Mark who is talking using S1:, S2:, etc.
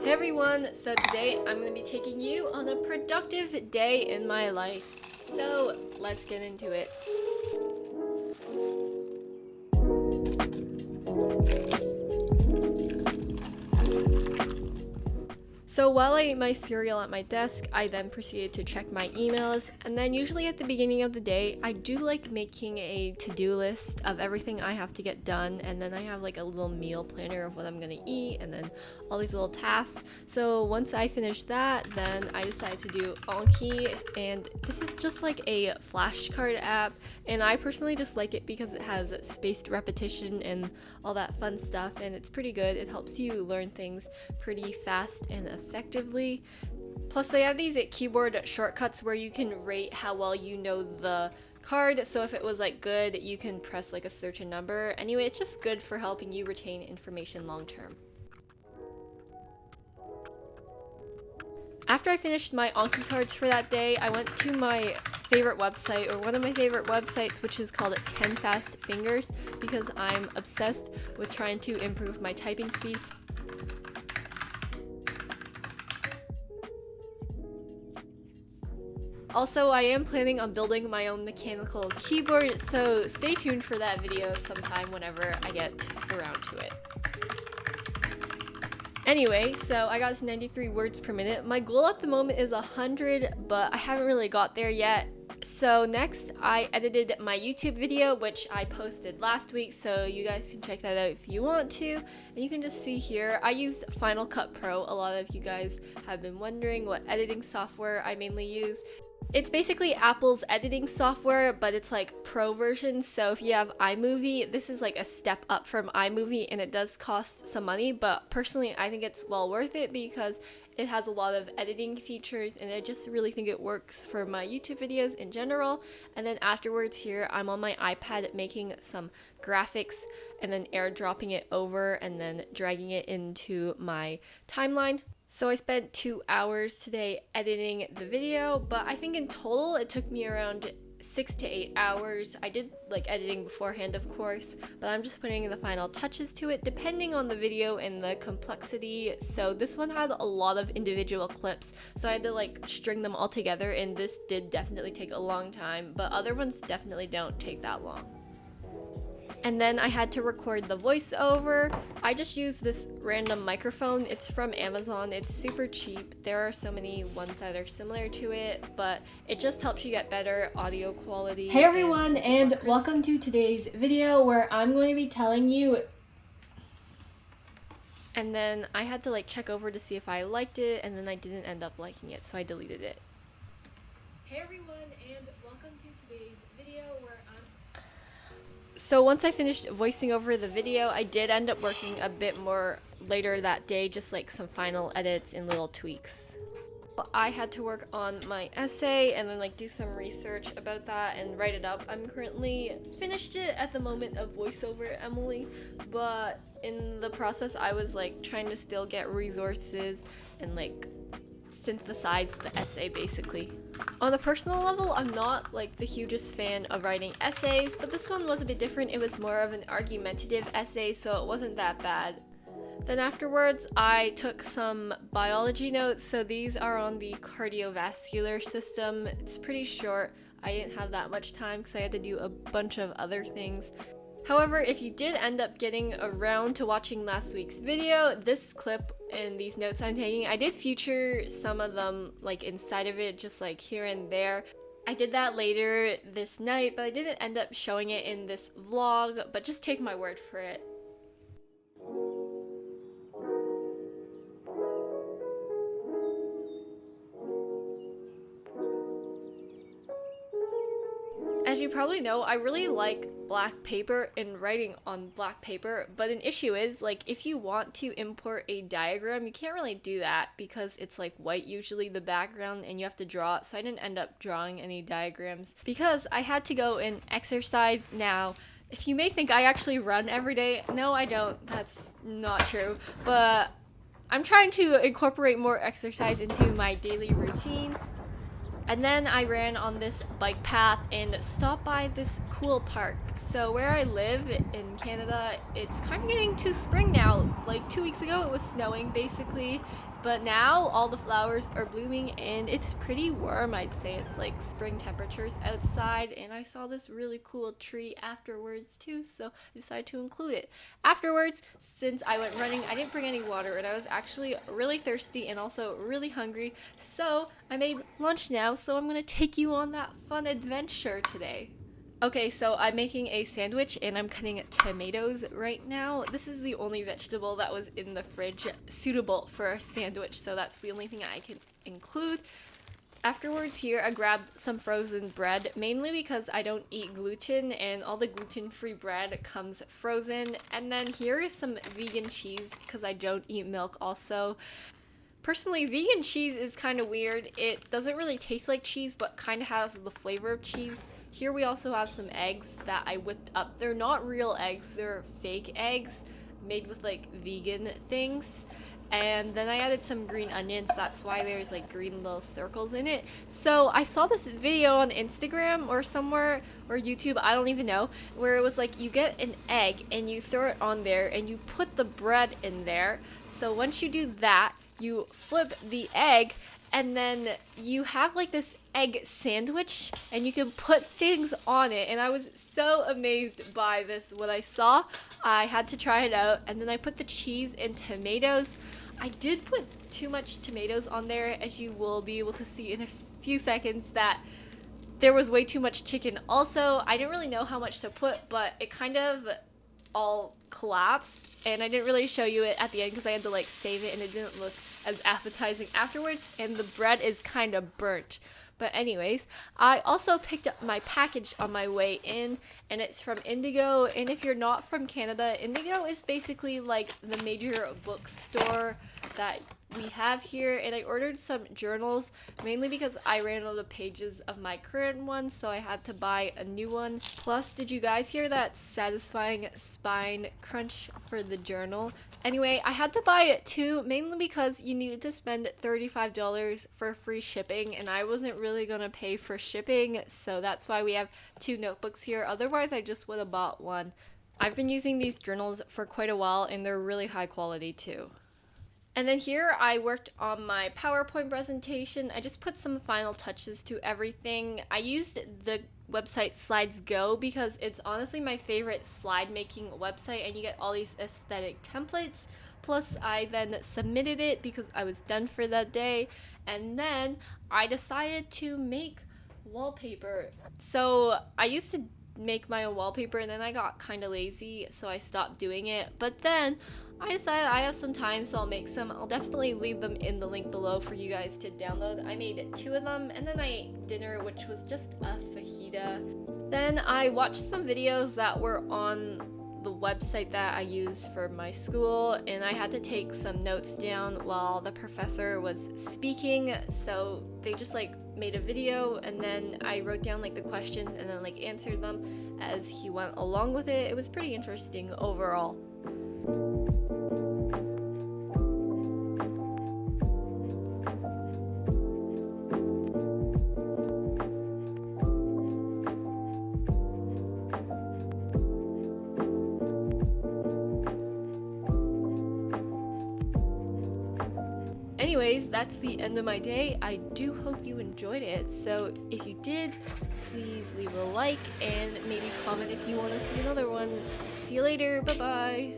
S1: Hey everyone, so today I'm going to be taking you on a productive day in my life. So let's get into it. So while I ate my cereal at my desk, I then proceeded to check my emails, and then usually at the beginning of the day, I do like making a to-do list of everything I have to get done, and then I have like a little meal planner of what I'm gonna eat, and then all these little tasks. So once I finish that, then I decided to do Anki, and this is just like a flashcard app, and I personally just like it because it has spaced repetition and all that fun stuff, and it's pretty good. It helps you learn things pretty fast and effectively. Plus they have these keyboard shortcuts where you can rate how well you know the card, so if it was like good, you can press like a certain number. Anyway, it's just good for helping you retain information long term. After I finished my Anki cards for that day, I went to my favorite website, or one of my favorite websites, which is called 10 Fast Fingers, because I'm obsessed with trying to improve my typing speed. Also, I am planning on building my own mechanical keyboard, so stay tuned for that video sometime whenever I get around to it. Anyway, so I got to 93 words per minute. My goal at the moment is 100, but I haven't really got there yet. So next, I edited my YouTube video, which I posted last week, so you guys can check that out if you want to. And you can just see here, I use Final Cut Pro. A lot of you guys have been wondering what editing software I mainly use. It's basically Apple's editing software, but it's like pro version. So if you have iMovie, this is like a step up from iMovie, and it does cost some money, but personally I think it's well worth it because it has a lot of editing features, and I just really think it works for my YouTube videos in general. And then afterwards here, I'm on my iPad making some graphics and then airdropping it over and then dragging it into my timeline. So I spent 2 hours today editing the video, but I think in total it took me around 6 to 8 hours. I did like editing beforehand, of course, but I'm just putting the final touches to it depending on the video and the complexity. So this one had a lot of individual clips, so I had to like string them all together, and this did definitely take a long time, but other ones definitely don't take that long. And then I had to record the voiceover. I just used this random microphone. It's from Amazon. It's super cheap. There are so many ones that are similar to it, but it just helps you get better audio quality. Hey everyone, and welcome to today's video where I'm going to be telling you. And then I had to like check over to see if I liked it, and then I didn't end up liking it, so I deleted it. Hey everyone, and welcome to today's video where So once I finished voicing over the video, I did end up working a bit more later that day, just like some final edits and little tweaks. I had to work on my essay and then like do some research about that and write it up. I'm currently finished it at the moment of voiceover Emily, but in the process I was like trying to still get resources and like synthesize the essay basically. On a personal level, I'm not like the hugest fan of writing essays, but this one was a bit different. It was more of an argumentative essay, so it wasn't that bad. Then afterwards, I took some biology notes, so these are on the cardiovascular system. It's pretty short. I didn't have that much time because I had to do a bunch of other things. However, if you did end up getting around to watching last week's video, this clip and these notes I'm taking, I did feature some of them like inside of it, just like here and there. I did that later this night, but I didn't end up showing it in this vlog, but just take my word for it. As you probably know, I really like black paper and writing on black paper, but an issue is, like, if you want to import a diagram, you can't really do that because it's like white usually the background and you have to draw it, so I didn't end up drawing any diagrams because I had to go and exercise. Now, if you may think I actually run every day, no I don't, that's not true, but I'm trying to incorporate more exercise into my daily routine. And then I ran on this bike path and stopped by this cool park. So where I live in Canada, it's kind of getting to spring now. Like 2 weeks ago it was snowing basically, But now all the flowers are blooming and it's pretty warm. I'd say it's like spring temperatures outside, and I saw this really cool tree afterwards too, so I decided to include it. Afterwards, since I went running, I didn't bring any water and I was actually really thirsty and also really hungry, so I made lunch now, so I'm gonna take you on that fun adventure today. Okay, so I'm making a sandwich and I'm cutting tomatoes right now. This is the only vegetable that was in the fridge suitable for a sandwich, so that's the only thing I can include. Afterwards here, I grabbed some frozen bread, mainly because I don't eat gluten and all the gluten-free bread comes frozen. And then here is some vegan cheese because I don't eat milk also. Personally, vegan cheese is kind of weird. It doesn't really taste like cheese, but kind of has the flavor of cheese. Here we also have some eggs that I whipped up. They're not real eggs, they're fake eggs made with like vegan things. And then I added some green onions, that's why there's like green little circles in it. So I saw this video on Instagram or somewhere, or YouTube, I don't even know, where it was like you get an egg and you throw it on there and you put the bread in there. So once you do that, you flip the egg and then you have like this egg sandwich and you can put things on it, and I was so amazed by this what I saw. I had to try it out, and then I put the cheese and tomatoes. I did put too much tomatoes on there, as you will be able to see in a few seconds that there was way too much chicken. Also, I didn't really know how much to put, but it kind of all collapsed, and I didn't really show you it at the end because I had to like save it and it didn't look as appetizing afterwards, and the bread is kind of burnt. But anyways, I also picked up my package on my way in, and it's from Indigo. And if you're not from Canada, Indigo is basically like the major bookstore that we have here. And I ordered some journals, mainly because I ran out of pages of my current one, so I had to buy a new one. Plus, did you guys hear that satisfying spine crunch for the journal? Anyway, I had to buy it too, mainly because you needed to spend $35 for free shipping, and I wasn't really gonna pay for shipping, so that's why we have two notebooks here. Otherwise, I just would have bought one. I've been using these journals for quite a while, and they're really high quality too. And then here I worked on my PowerPoint presentation. I just put some final touches to everything. I used the website Slides Go because it's honestly my favorite slide making website, and you get all these aesthetic templates. Plus I then submitted it because I was done for that day, and then I decided to make wallpaper. So I used to make my own wallpaper, and then I got kind of lazy, so I stopped doing it. But then I decided I have some time, so I'll make some. I'll definitely leave them in the link below for you guys to download. I made two of them, and then I ate dinner, which was just a fajita. Then I watched some videos that were on the website that I use for my school, and I had to take some notes down while the professor was speaking. So they just like made a video, and then I wrote down like the questions and then like answered them as he went along with it. It was pretty interesting overall. Anyways, that's the end of my day. I do hope you enjoyed it. So if you did, please leave a like and maybe comment if you want to see another one. See you later. Bye-bye.